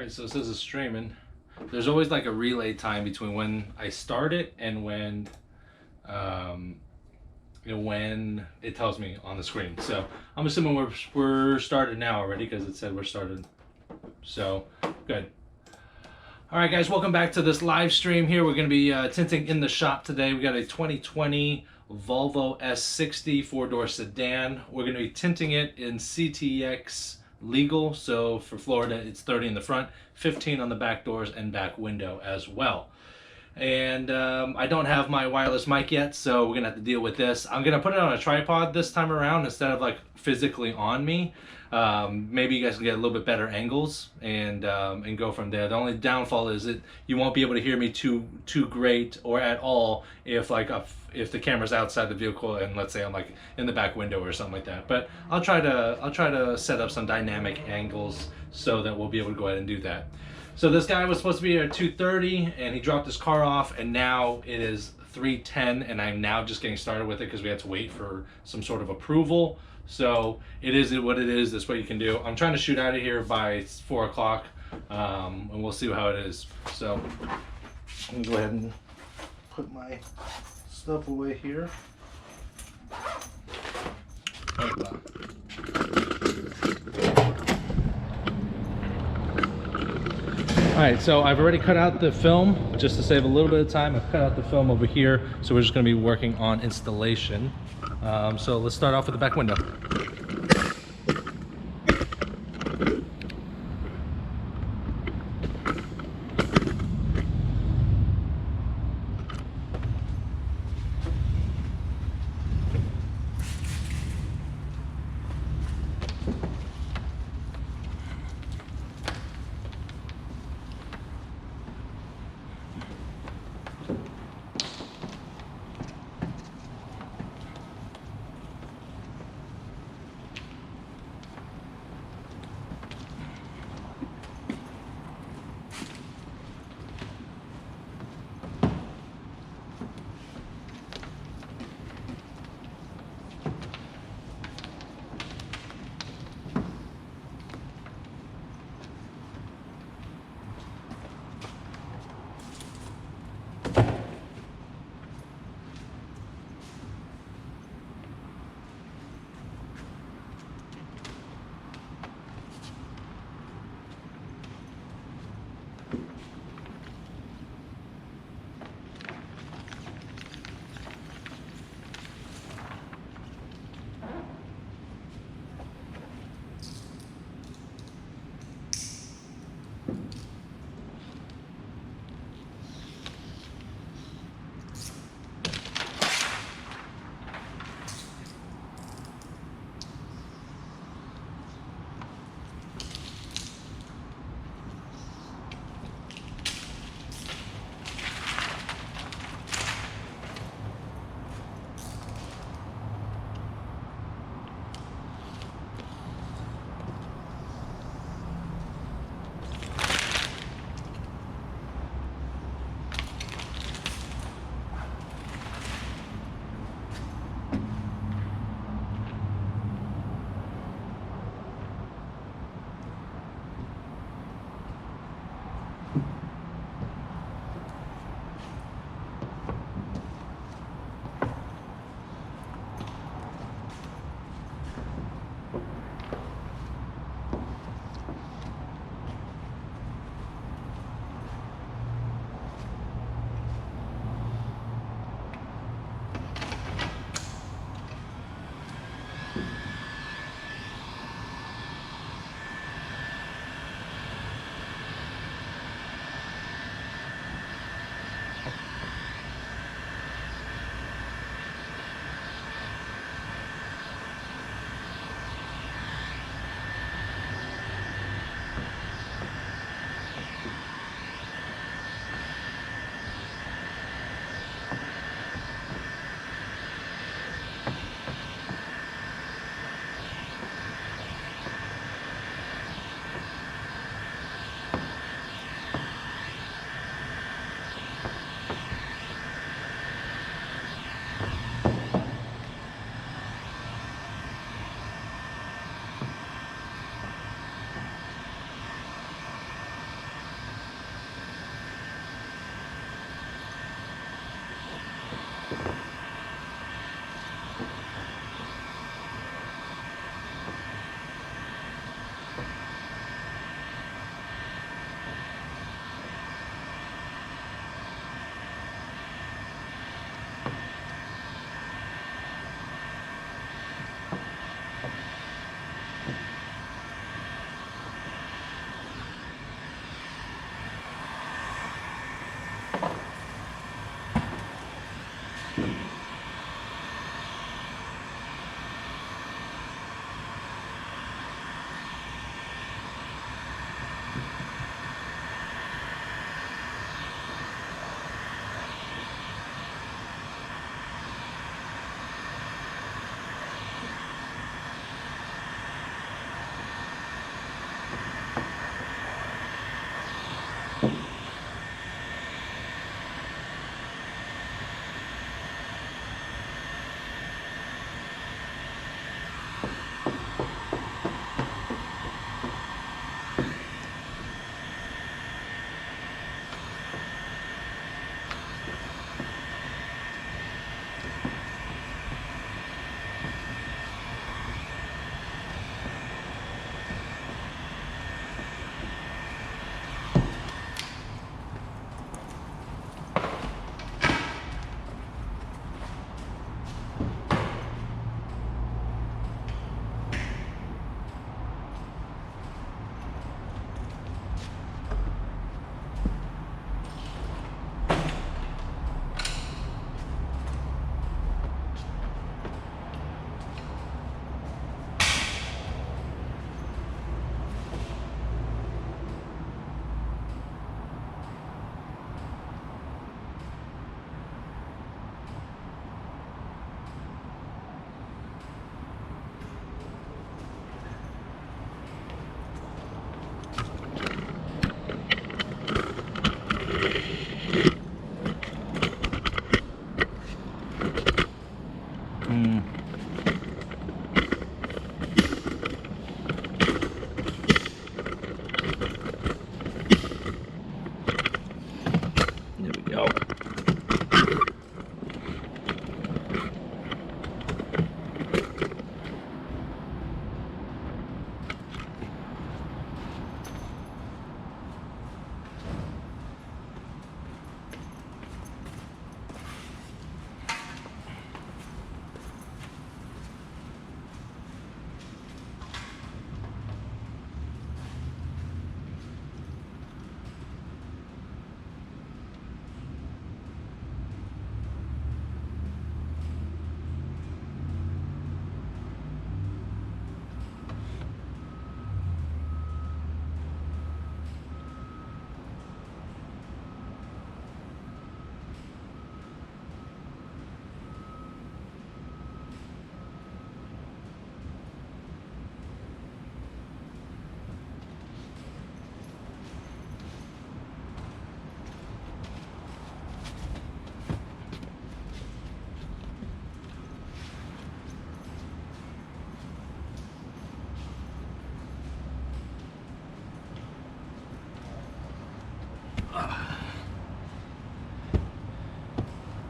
Alright, so it says it's streaming. There's always like a relay time between when I start it and when when it tells me on the screen. So I'm assuming we're started now already because it said we're started. So good. Alright guys, welcome back to this live stream here. We're going to be tinting in the shop today. We got a 2020 Volvo S60 four-door sedan. We're going to be tinting it in CTX legal. So for Florida, it's 30 in the front, 15 on the back doors and back window as well. And I don't have my wireless mic yet, so we're going to have to deal with this. I'm going to put it on a tripod this time around instead of like physically on me. Maybe you guys can get a little bit better angles and go from there. The only downfall is that you won't be able to hear me too great or at all if if the camera's outside the vehicle and let's say I'm like in the back window or something like that. But I'll try to set up some dynamic angles so that we'll be able to go ahead and do that. So this guy was supposed to be here at 2:30 and he dropped his car off, and now it is 3:10 and I'm now just getting started with it because we had to wait for some sort of approval. So it is what it is. That's what you can do. I'm trying to shoot out of here by 4 o'clock and we'll see how it is. So I'm gonna go ahead and put my stuff away here. Alright, so I've already cut out the film just to save a little bit of time. I've cut out the film over here, so we're just going to be working on installation. So let's start off with the back window.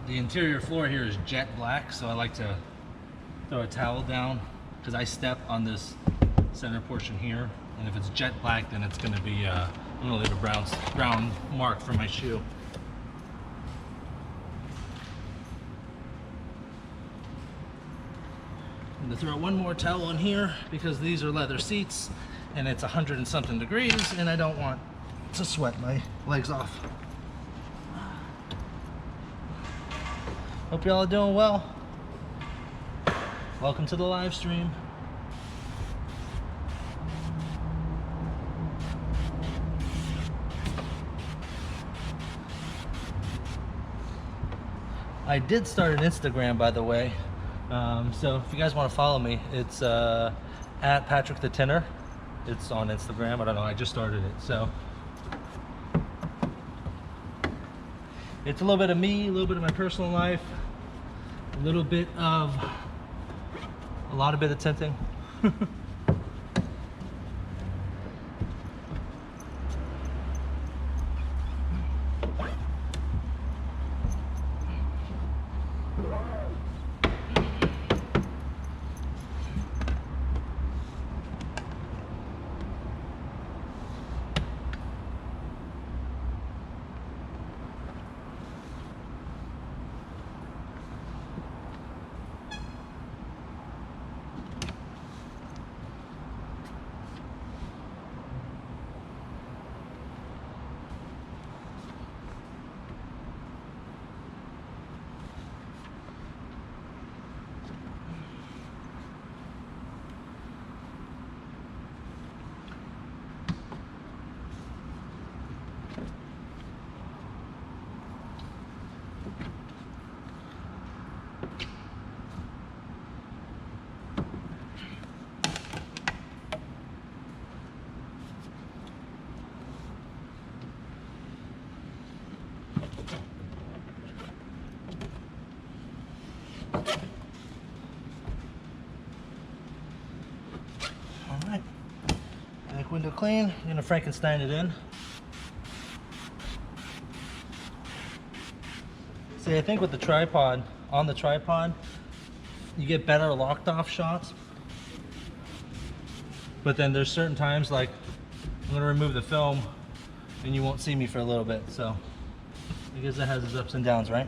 The interior floor here is jet black, so I like to throw a towel down because I step on this center portion here, and if it's jet black, then it's going to be I'm going to leave a brown mark for my shoe. I'm going to throw one more towel on here because these are leather seats and it's 100 and something degrees and I don't want to sweat my legs off. Hope y'all are doing well. Welcome to the live stream. I did start an Instagram, by the way. So if you guys want to follow me, it's at Patrick the Tinter. It's on Instagram. I don't know, I just started it. So it's a little bit of me, a little bit of my personal life, a lot of bit of tinting. Alright, back window clean. I'm gonna Frankenstein it in. See, I think with the tripod, on the tripod, you get better locked off shots. But then there's certain times, like, I'm gonna remove the film and you won't see me for a little bit, so I guess it has its ups and downs, right?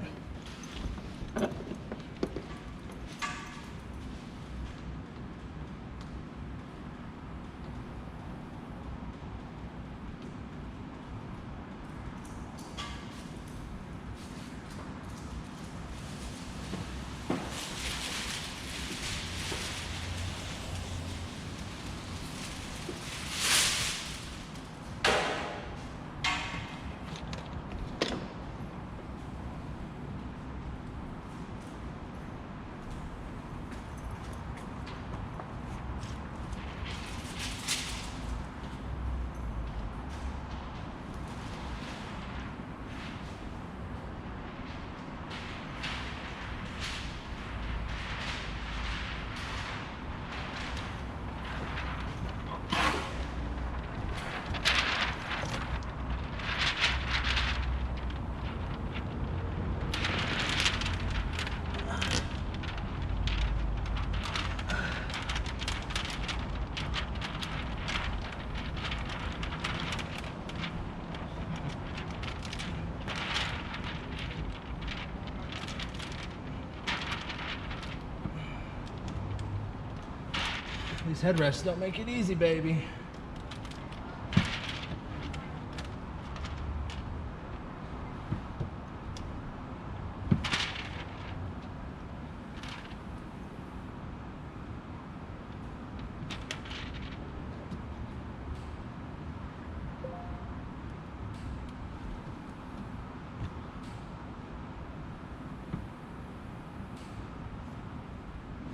These headrests don't make it easy, baby.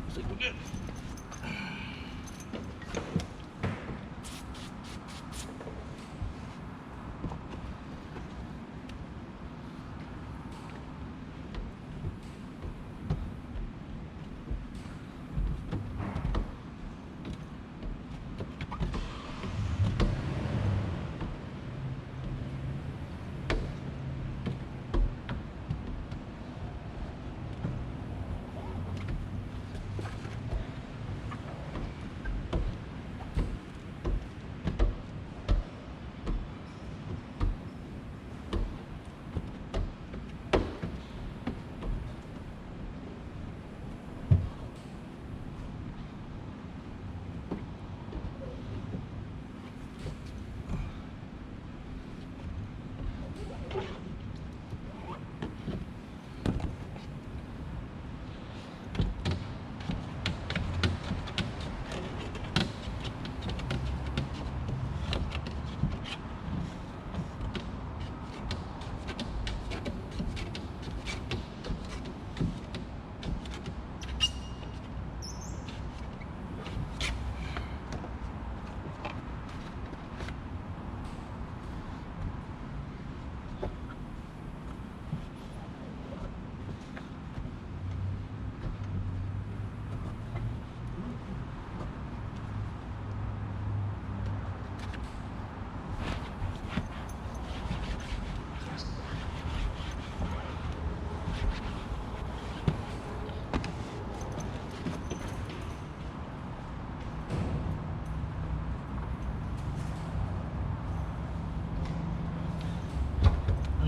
Looks like we're good.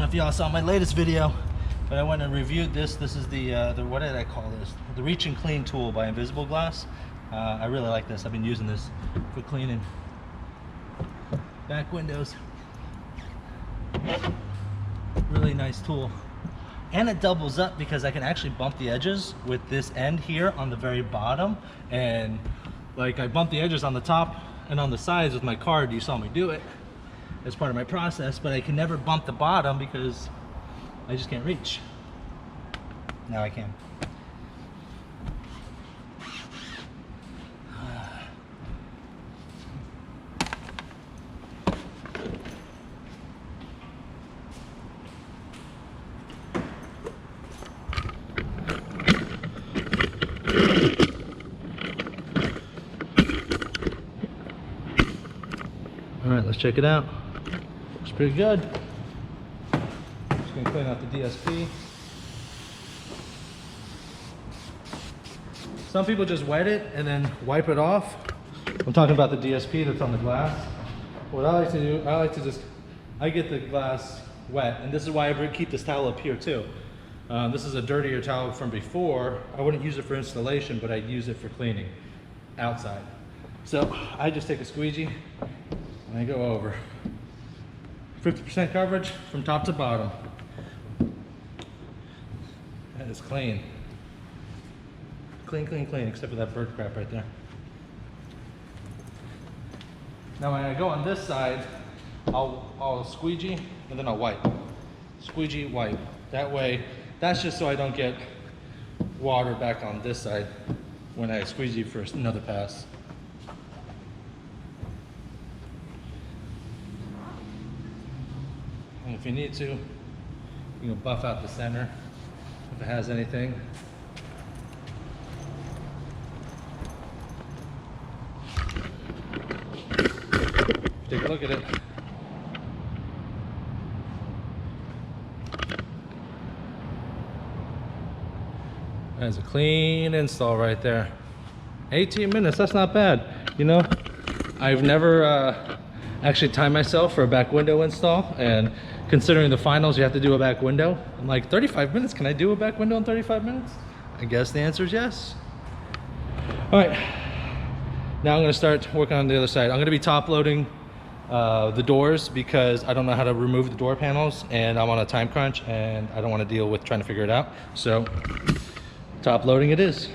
if y'all saw my latest video, but I went and reviewed this. This is the what did I call this? The Reach and Clean tool by Invisible Glass. I really like this. I've been using this for cleaning back windows. Really nice tool. And it doubles up because I can actually bump the edges with this end here on the very bottom. And like I bump the edges on the top and on the sides with my card. You saw me do it as part of my process, but I can never bump the bottom because I just can't reach. Now I can. All right, let's check it out. Looks pretty good. Just gonna clean out the DSP. Some people just wet it and then wipe it off. I'm talking about the DSP that's on the glass. What I like to do, I get the glass wet, and this is why I keep this towel up here too. This is a dirtier towel from before. I wouldn't use it for installation, but I'd use it for cleaning outside. So I just take a squeegee and I go over. 50% coverage from top to bottom. That is clean. Clean, clean, clean, except for that bird crap right there. Now when I go on this side, I'll squeegee and then I'll wipe. Squeegee, wipe. That way, that's just so I don't get water back on this side when I squeegee for another pass. And if you need to, you can buff out the center if it has anything. Take a look at it. That's a clean install right there. 18 minutes, that's not bad. You know, I've never actually timed myself for a back window install, and considering the finals you have to do a back window, I'm like, 35 minutes, can I do a back window in 35 minutes? I guess the answer is yes. All right, now I'm gonna start working on the other side. I'm gonna be top loading the doors because I don't know how to remove the door panels and I'm on a time crunch and I don't want to deal with trying to figure it out. So top loading it is.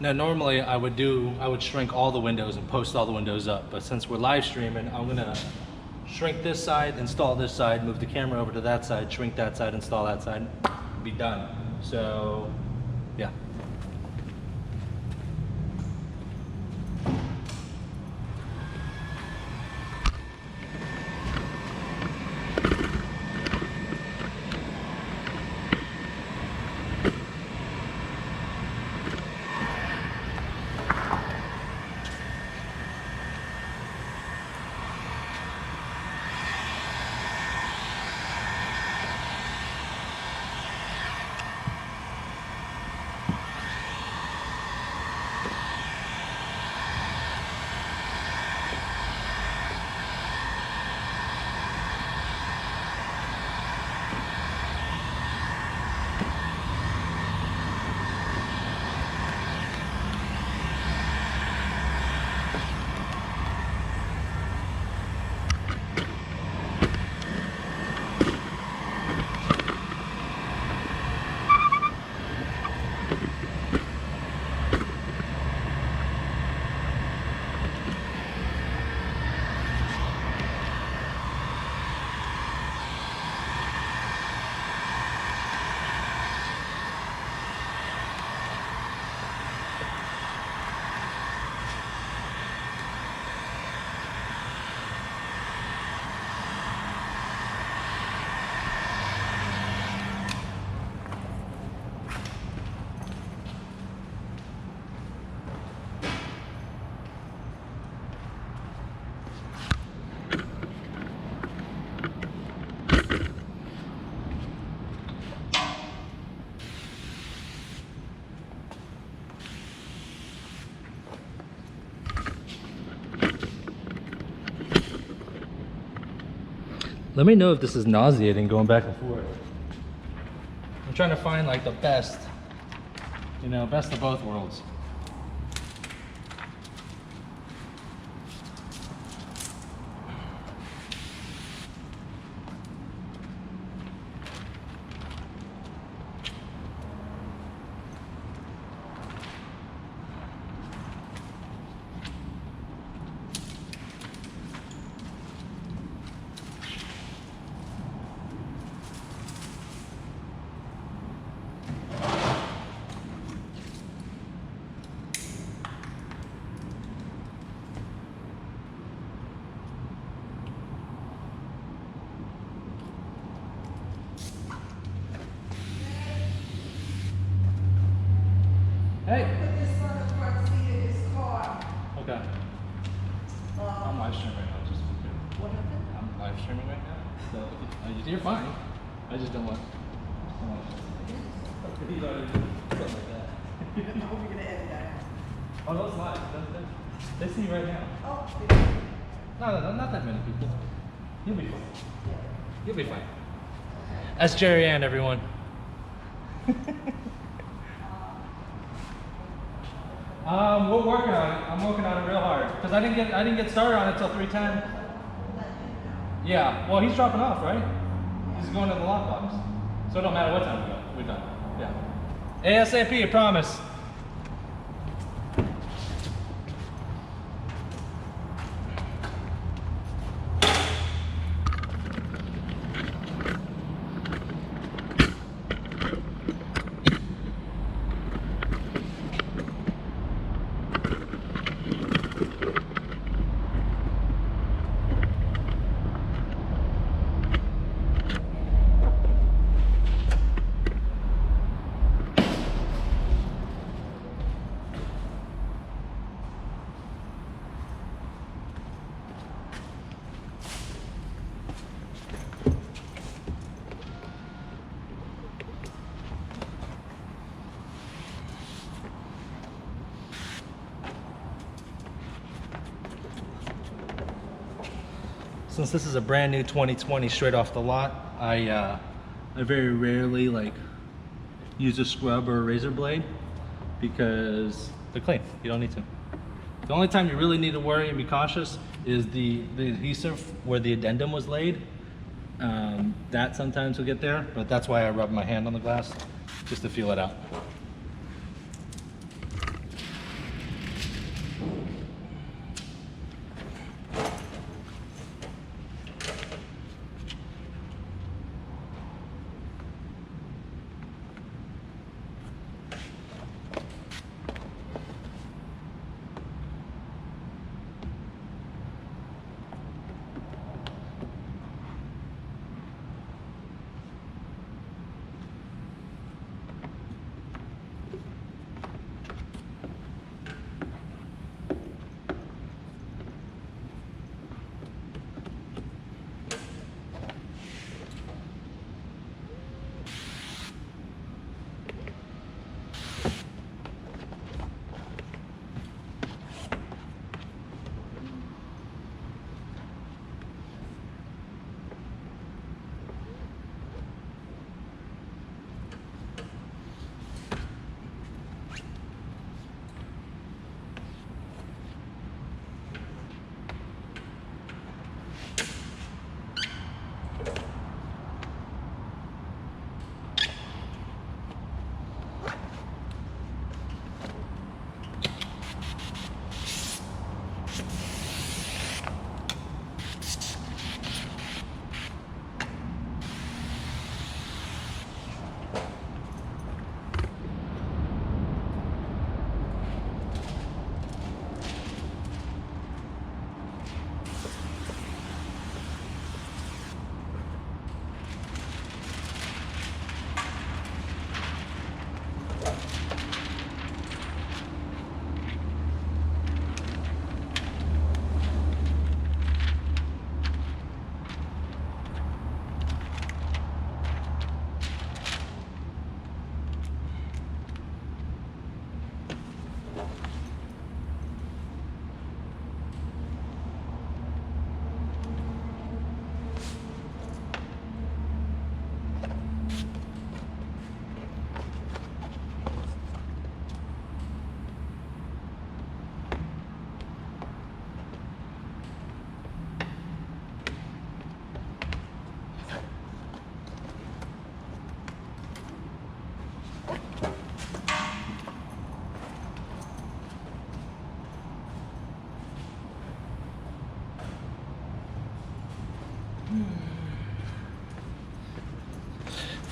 Now normally I would shrink all the windows and post all the windows up, but since we're live streaming, I'm gonna shrink this side, install this side, move the camera over to that side, shrink that side, install that side, be done. So yeah. Let me know if this is nauseating going back and forth. I'm trying to find like the best, you know, best of both worlds. Hey. Put this on the front seat of his car. Okay. I'm live streaming right now, just okay. What happened? I'm live streaming right now, so you're fine. I just don't want. Something like that. No, we're gonna edit that. Oh, no, it's live. They see you right now. Oh, No, not that many people. You'll be fine. You'll be fine. That's Jerry Ann, everyone. We're working on it. I'm working on it real hard because I didn't get started on it until 3:10. Yeah. Well, he's dropping off, right? He's going to the lockbox, so it don't matter what time we go. We're done. Yeah. ASAP, I promise. Since this is a brand new 2020 straight off the lot, I very rarely like use a scrub or a razor blade because they're clean. You don't need to. The only time you really need to worry and be cautious is the adhesive where the addendum was laid. That sometimes will get there, but that's why I rub my hand on the glass just to feel it out.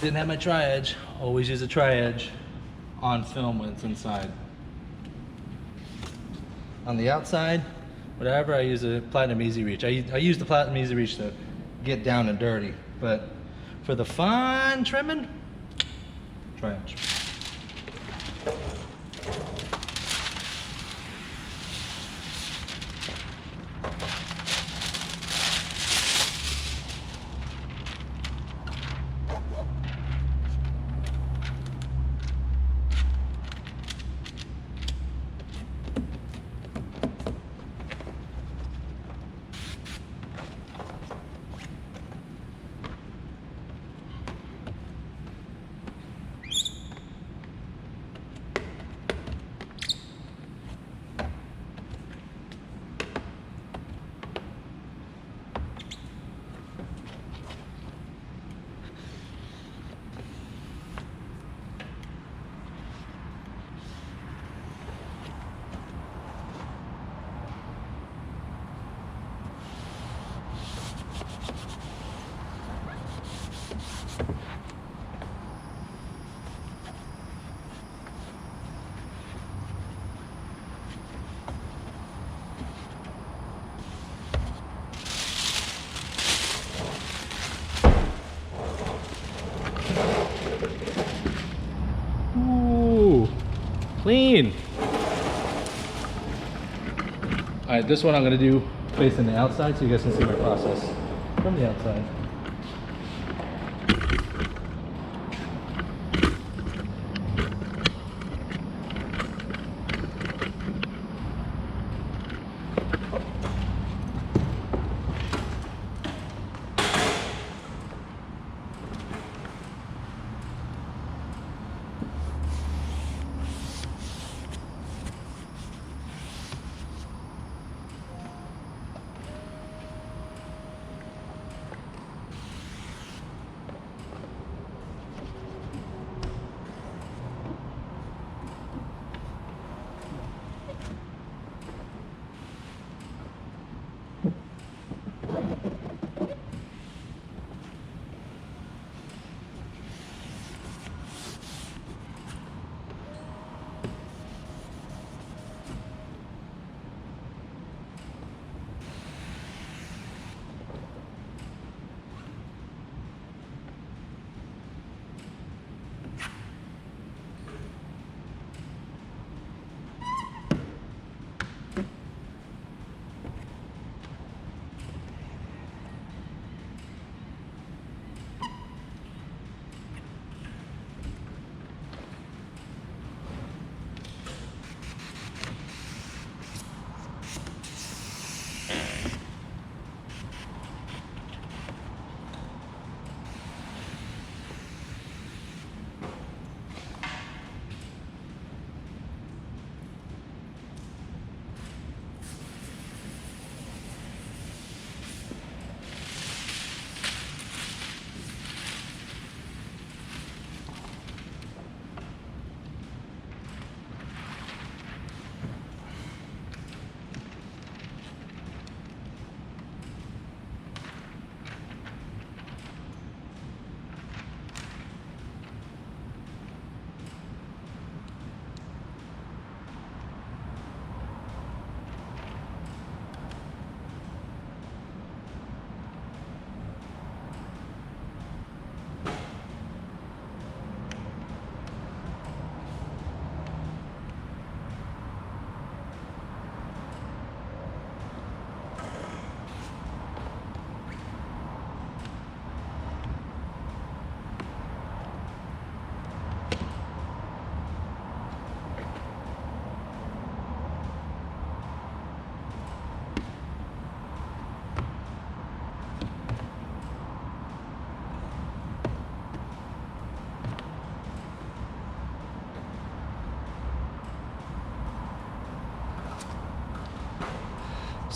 Didn't have my tri-edge. Always use a tri-edge on film when it's inside. On the outside, whatever, I use a Platinum Easy Reach. I use the Platinum Easy Reach to get down and dirty, but for the fine trimming, tri-edge. Clean. All right, this one I'm gonna do facing the outside so you guys can see my process from the outside.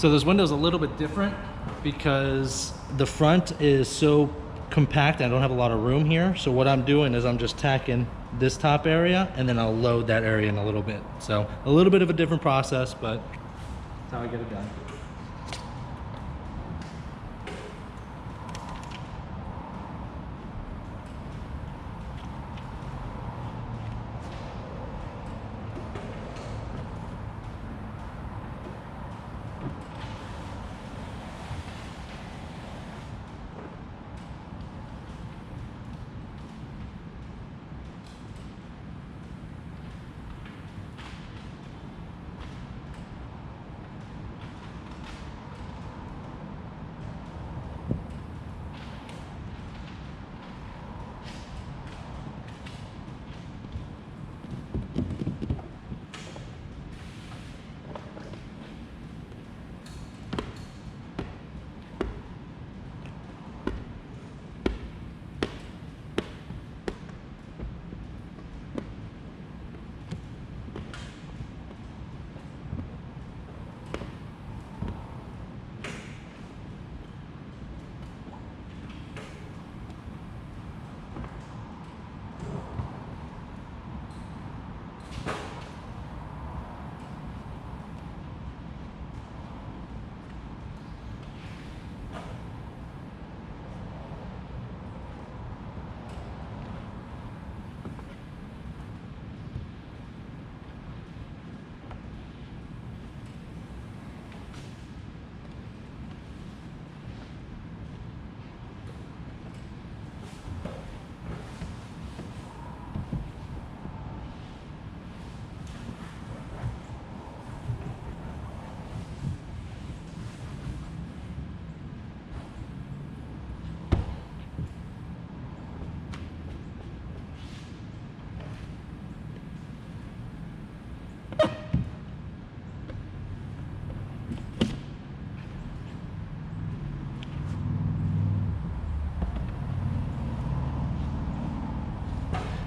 So this window's a little bit different because the front is so compact. I don't have a lot of room here. So what I'm doing is I'm just tacking this top area and then I'll load that area in a little bit. So a little bit of a different process, but that's how I get it done.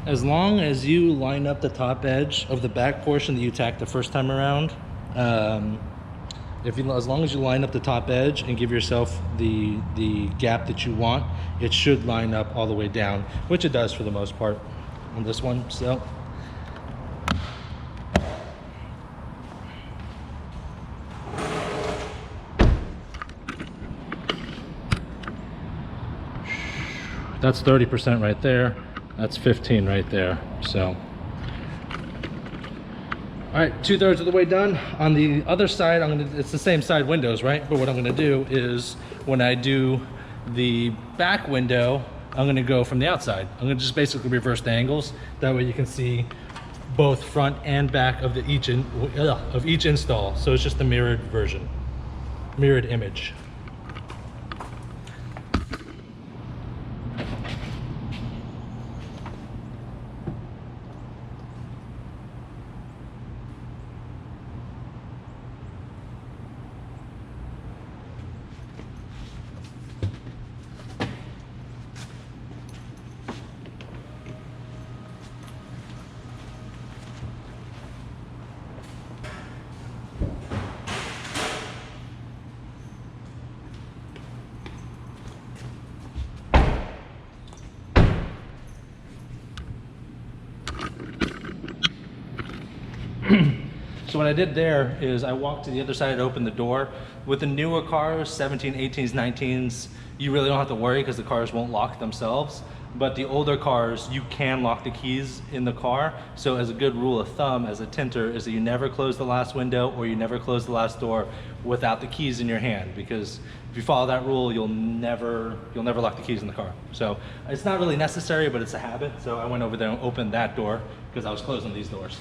As long as you line up the top edge of the back portion that you tacked the first time around, as long as you line up the top edge and give yourself the gap that you want, it should line up all the way down, which it does for the most part on this one. So that's 30% right there. That's 15 right there. So, all right, 2/3 of the way done. On the other side, it's the same side windows, right? But what I'm gonna do is when I do the back window, I'm gonna go from the outside. I'm gonna just basically reverse the angles. That way you can see both front and back of each install. So it's just the mirrored version, mirrored image. So what I did there is I walked to the other side and opened the door. With the newer cars, 17, 18s, 19s, you really don't have to worry because the cars won't lock themselves. But the older cars, you can lock the keys in the car. So as a good rule of thumb, as a tinter, is that you never close the last window or you never close the last door without the keys in your hand. Because if you follow that rule, you'll never lock the keys in the car. So it's not really necessary, but it's a habit. So I went over there and opened that door because I was closing these doors.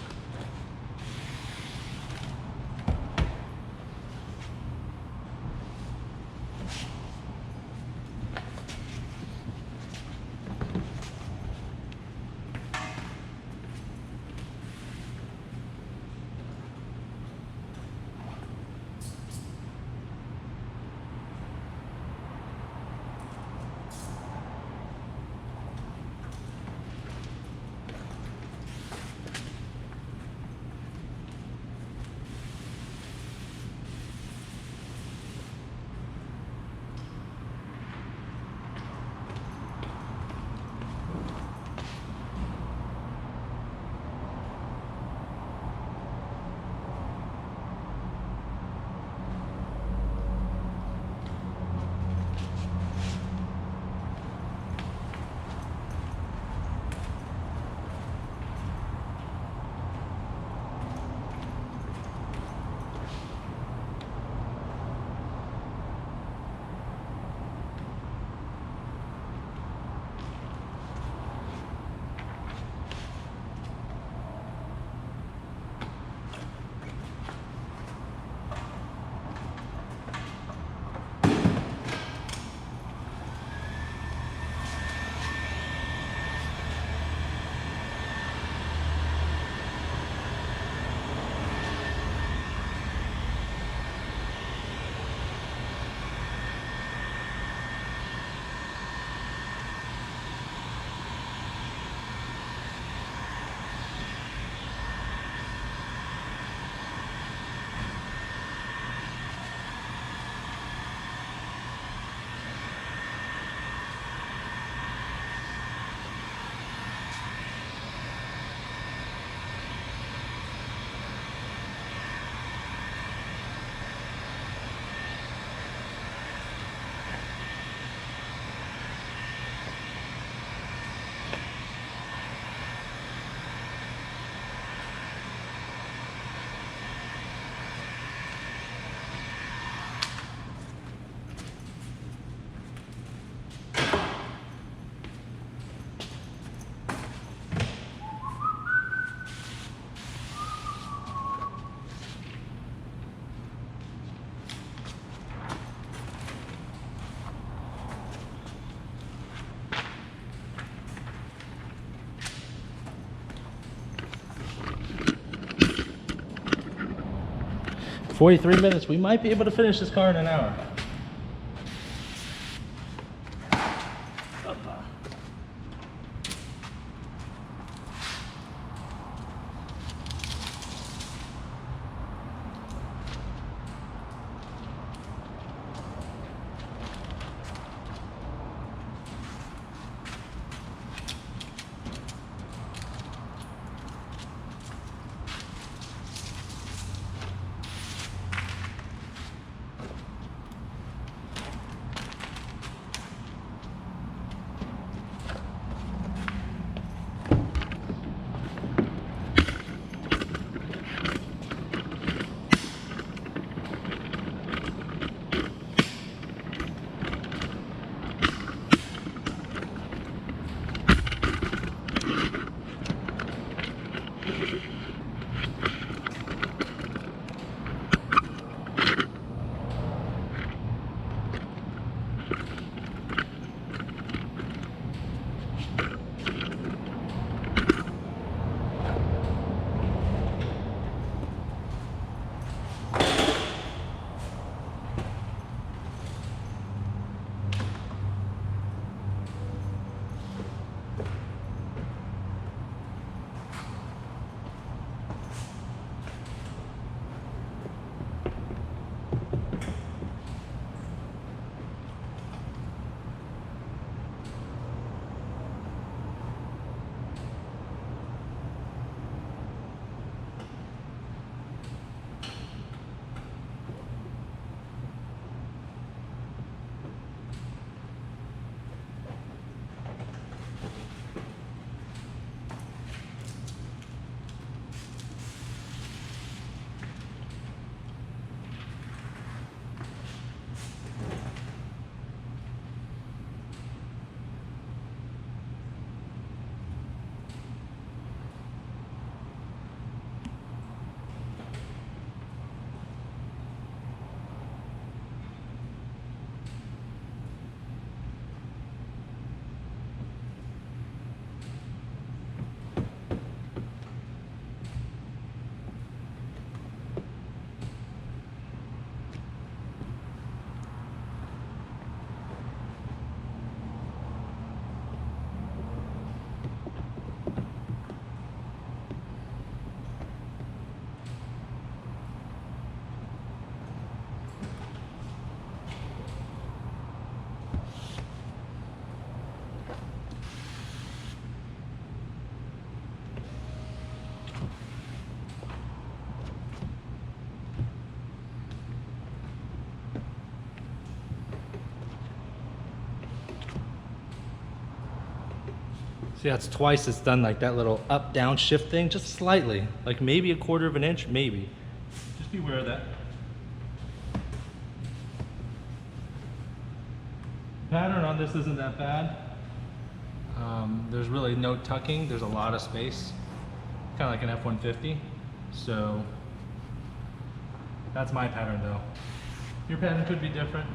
43 minutes. We might be able to finish this car in an hour. See, that's twice it's done like that little up down shift thing, just slightly, like maybe a quarter of an inch, maybe. Just be aware of that. Pattern on this isn't that bad. There's really no tucking, there's a lot of space, kind of like an F-150. So that's my pattern though. Your pattern could be different.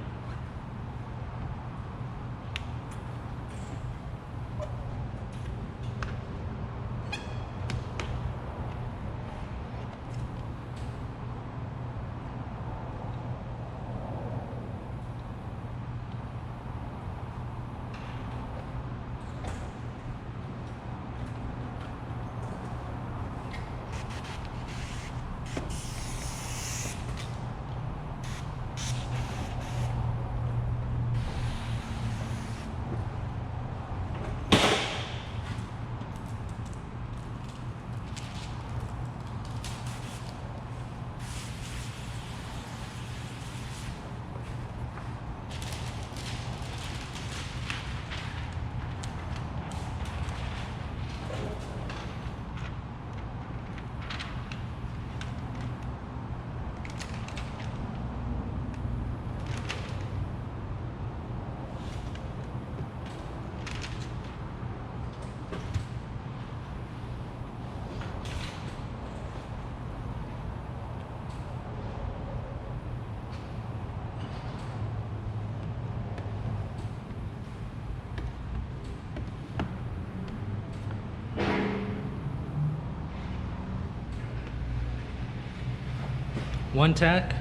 One tack.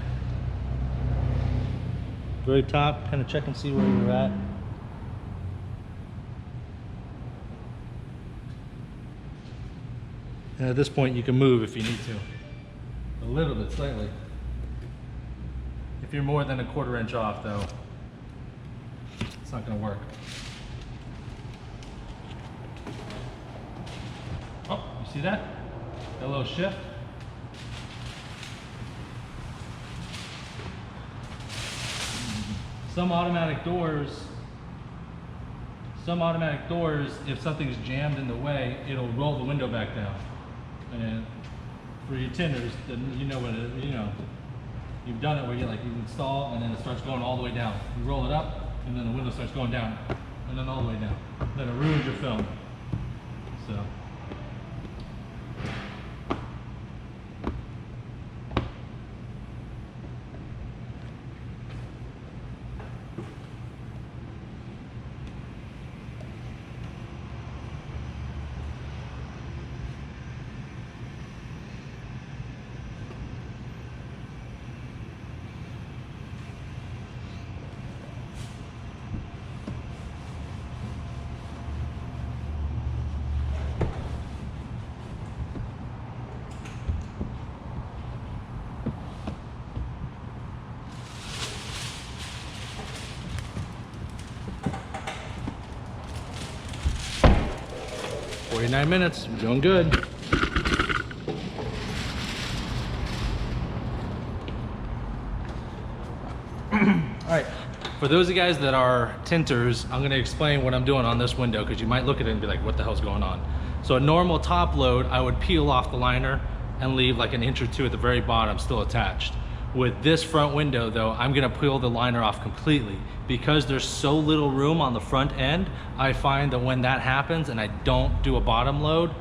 Very top, kind of check and see where you're at. And at this point you can move if you need to. A little bit, slightly. If you're more than a 1/4 inch off though, it's not gonna work. Oh, you see that? That little shift? Some automatic doors, if something's jammed in the way, it'll roll the window back down. And for your tinters, then you know what it, you know, you've done it where you install and then it starts going all the way down. You roll it up and then the window starts going down and then all the way down. Then it ruins your film. So. 49 minutes, doing good. All right, for those of you guys that are tinters, I'm gonna explain what I'm doing on this window because you might look at it and be like, what the hell's going on? So a normal top load, I would peel off the liner and leave like an inch or two at the very bottom still attached. With this front window though, I'm gonna peel the liner off completely because there's so little room on the front end. I find that when that happens and I don't do a bottom load,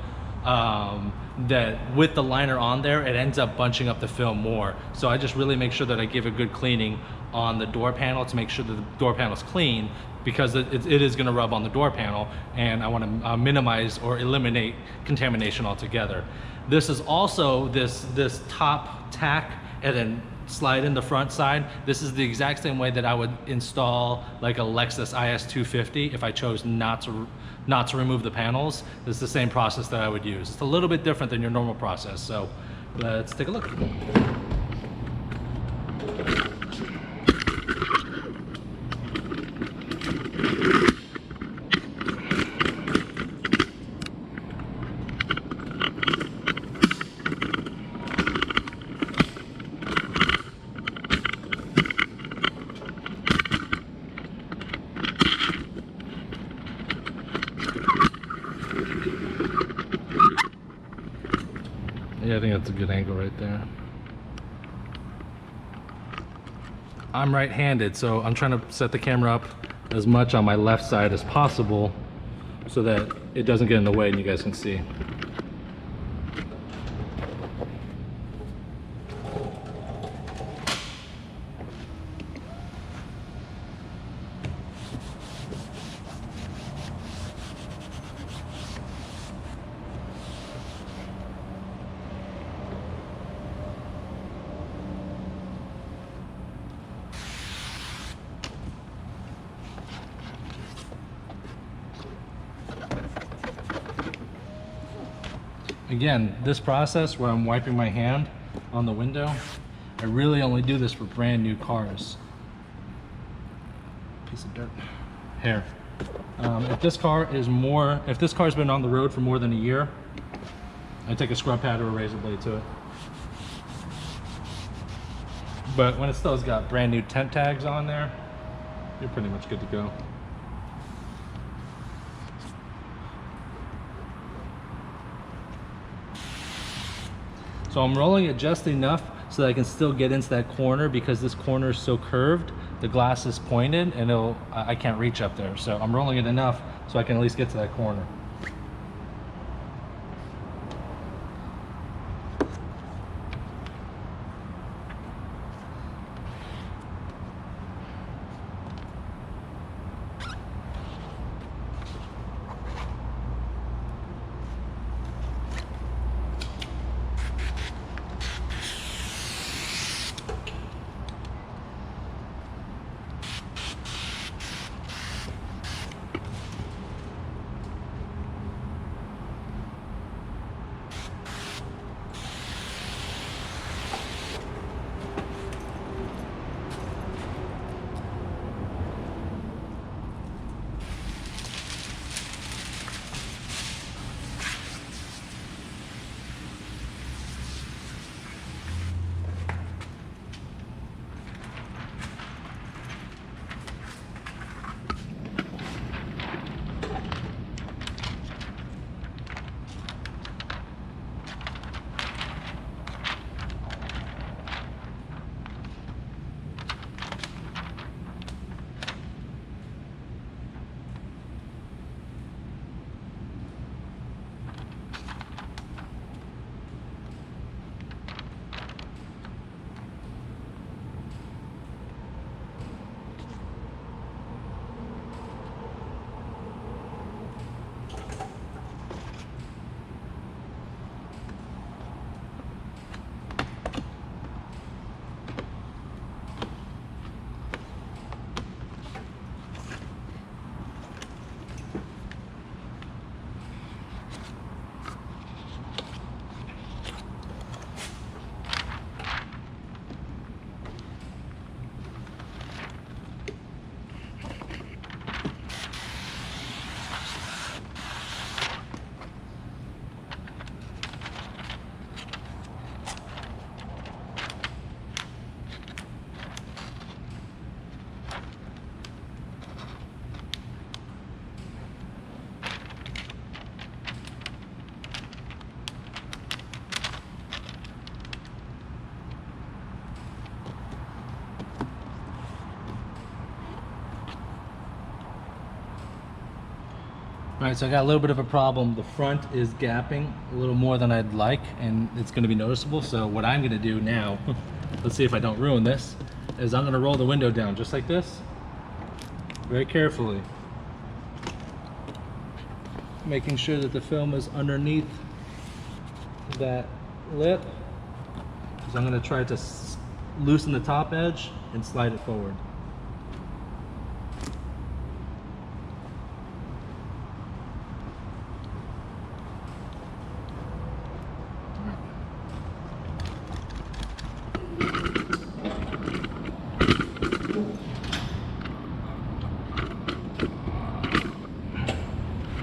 that with the liner on there, it ends up bunching up the film more. So I just really make sure that I give a good cleaning on the door panel to make sure that the door panel is clean, because it is going to rub on the door panel, and I want to minimize or eliminate contamination altogether. This is also this top tack and then slide in the front side. This is the exact same way that I would install like a Lexus IS250 if I chose not to remove the panels. This is the same process that I would use. It's a little bit different than your normal process, so let's take a look. Yeah, I think that's a good angle right there. I'm right-handed, so I'm trying to set the camera up as much on my left side as possible so that it doesn't get in the way and you guys can see. Again, this process where I'm wiping my hand on the window, I really only do this for brand new cars. Piece of dirt. Hair. If this car's been on the road for more than a year, I take a scrub pad or a razor blade to it. But when it still's got brand new tent tags on there, you're pretty much good to go. So I'm rolling it just enough so that I can still get into that corner, because this corner is so curved, the glass is pointed and I can't reach up there. So I'm rolling it enough so I can at least get to that corner. Alright, so I got a little bit of a problem. The front is gapping a little more than I'd like, and it's going to be noticeable. So what I'm going to do now, let's see if I don't ruin this, is I'm going to roll the window down just like this, very carefully, making sure that the film is underneath that lip. So I'm going to try to loosen the top edge and slide it forward.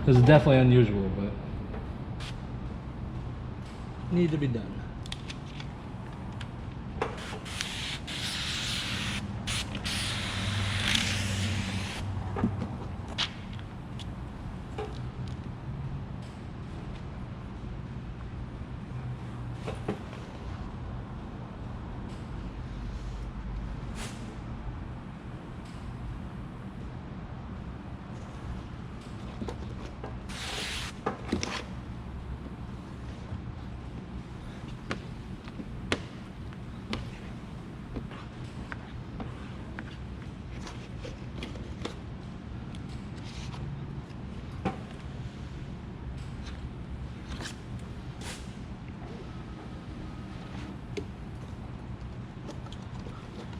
This is definitely unusual, but need to be done.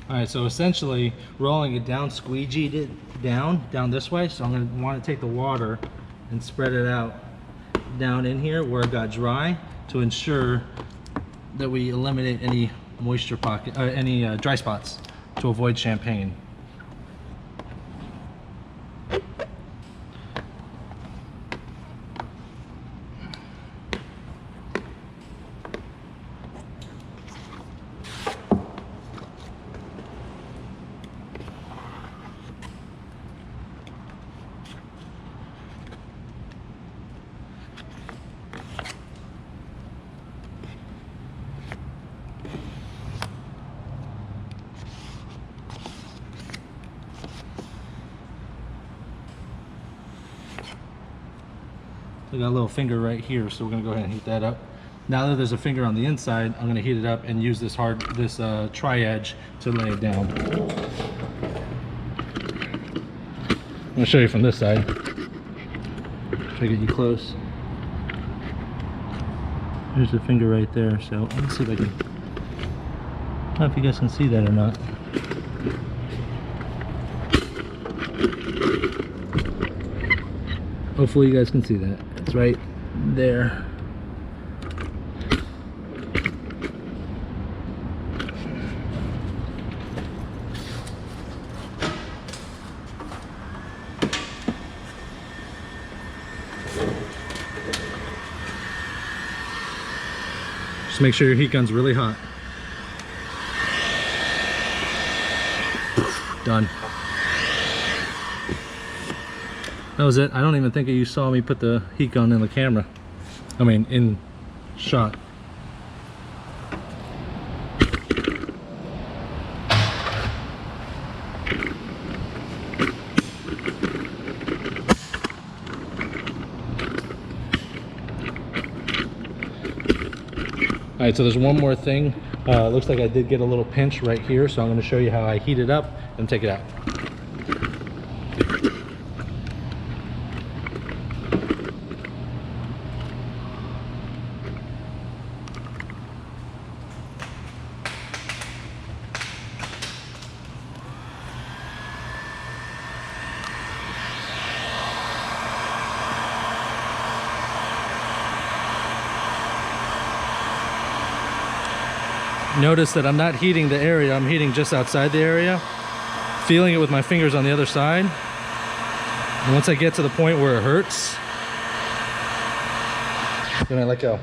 Alright, so essentially rolling it down, squeegeed it down this way. So I'm going to want to take the water and spread it out down in here where it got dry to ensure that we eliminate any moisture pocket, any dry spots to avoid champagne. I got a little finger right here, so we're gonna go ahead and heat that up. Now that there's a finger on the inside, I'm gonna heat it up and use this tri-edge to lay it down. I'm gonna show you from this side. Try to get you close. There's a finger right there, so let's see if I can. I don't know if you guys can see that or not. Hopefully you guys can see that. It's right there. Just make sure your heat gun's really hot. Done. That was it. I don't even think you saw me put the heat gun in the camera. I mean, in shot. Alright, so there's one more thing. Looks like I did get a little pinch right here, so I'm going to show you how I heat it up and take it out. Notice that I'm not heating the area, I'm heating just outside the area. Feeling it with my fingers on the other side. And once I get to the point where it hurts, then I let go.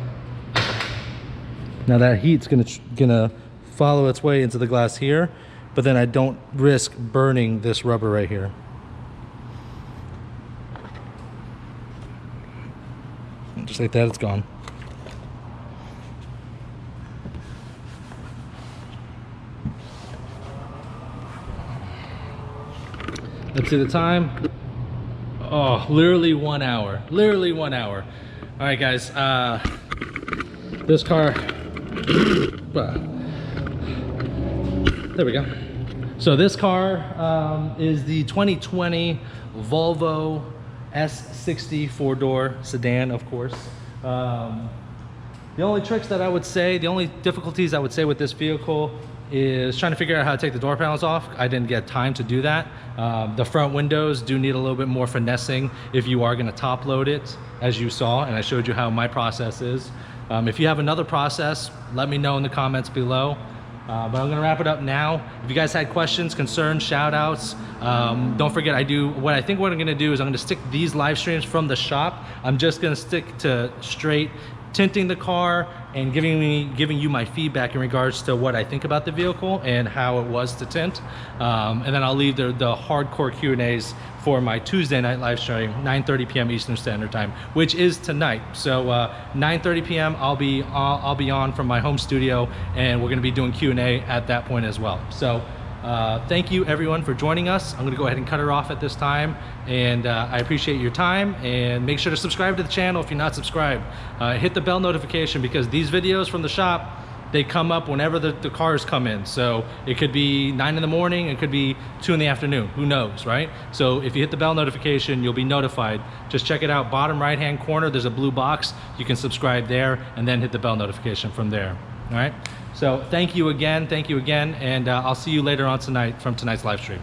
Now that heat's gonna follow its way into the glass here, but then I don't risk burning this rubber right here. And just like that, it's gone. Let's see the time. Oh, literally 1 hour. Literally 1 hour. All right, guys. This car. There we go. So this car is the 2020 Volvo S60 4-door sedan, of course. The only tricks that I would say, the only difficulties I would say with this vehicle is trying to figure out how to take the door panels off. I didn't get time to do that. The front windows do need a little bit more finessing if you are gonna top load it, as you saw, and I showed you how my process is. If you have another process, let me know in the comments below. But I'm gonna wrap it up now. If you guys had questions, concerns, shout outs, don't forget what I'm gonna do is I'm gonna stick these live streams from the shop. I'm just gonna stick to straight tinting the car and giving you my feedback in regards to what I think about the vehicle and how it was to tint. And then I'll leave the hardcore Q&As for my Tuesday night live stream, 9:30 p.m. Eastern Standard Time, which is tonight. So 9:30 p.m. I'll be on from my home studio, and we're gonna be doing Q&A at that point as well. So thank you everyone for joining us. I'm gonna go ahead and cut her off at this time, and I appreciate your time, and make sure to subscribe to the channel if you're not subscribed. Hit the bell notification, because these videos from the shop, they come up whenever the cars come in. So it could be 9 in the morning, it could be 2 in the afternoon, who knows, right? So if you hit the bell notification, you'll be notified. Just check it out, bottom right hand corner, there's a blue box. You can subscribe there and then hit the bell notification from there. All right, so thank you again, and I'll see you later on tonight from tonight's live stream.